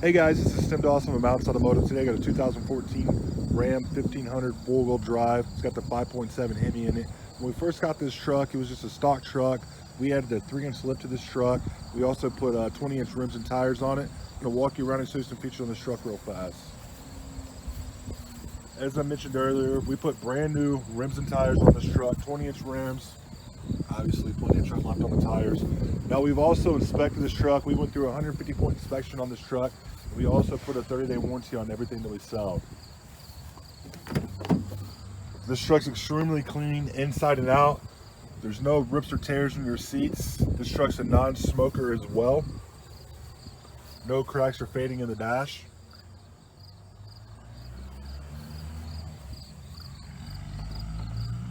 Hey guys, this is Tim Dawson from Edmunds Automotive. Today I got a 2014 Ram 1500 four-wheel drive. It's got the 5.7 HEMI in it. When we first got this truck, it was just a stock truck. We added a 3-inch lift to this truck. We also put 20-inch rims and tires on it. I'm going to walk you around and show you some features on this truck real fast. As I mentioned earlier, we put brand new rims and tires on this truck, 20-inch rims. Obviously plenty of tread left on the tires. Now we've also inspected this truck. We went through a 150-point inspection on this truck. We also put a 30-day warranty on everything that we sell. This truck's extremely clean inside and out. There's no rips or tears in your seats. This truck's a non-smoker as well. No cracks or fading in the dash.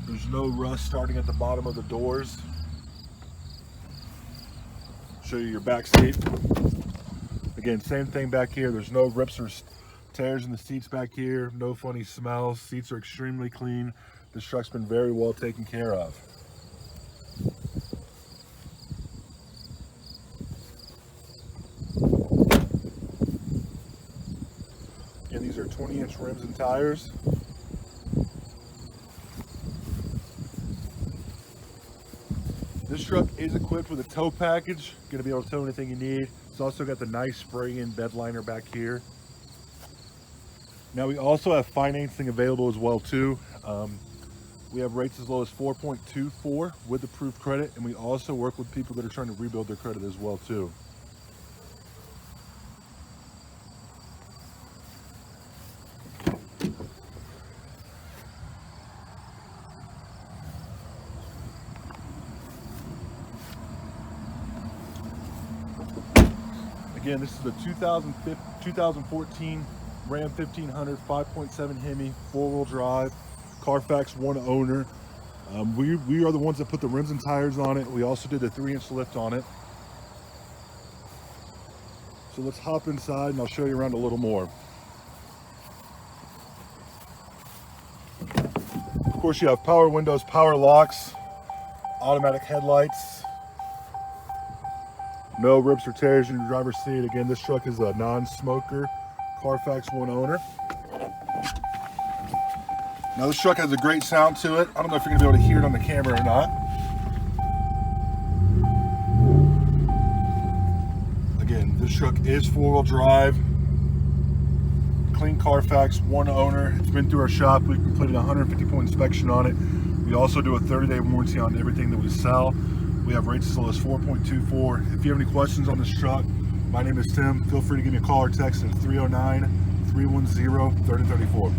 There's no rust starting at the bottom of the doors. Show you your back seat. Again, same thing back here. There's no rips or tears in the seats back here. No funny smells. Seats are extremely clean. This truck's been very well taken care of. Again, these are 20-inch rims and tires. This truck is equipped with a tow package. Going to be able to tow anything you need. It's also got the nice spray-in bed liner back here. Now we also have financing available as well too. We have rates as low as 4.24 with approved credit, and we also work with people that are trying to rebuild their credit as well too. Again, this is the 2014 Ram 1500 5.7 HEMI, four-wheel drive, CARFAX, one owner. We are the ones that put the rims and tires on it. We also did the 3-inch lift on it. So let's hop inside and I'll show you around a little more. Of course, you have power windows, power locks, automatic headlights. No rips or tears in your driver's seat. Again, this truck is a non-smoker, CARFAX, one owner. Now this truck has a great sound to it. I don't know if you're gonna be able to hear it on the camera or not. Again, this truck is four-wheel drive, clean CARFAX, one owner. It's been through our shop. We've completed a 150-point inspection on it. We also do a 30-day warranty on everything that we sell. We have rates as low as 4.24. If you have any questions on this truck, my name is Tim. Feel free to give me a call or text at 309-310-3034.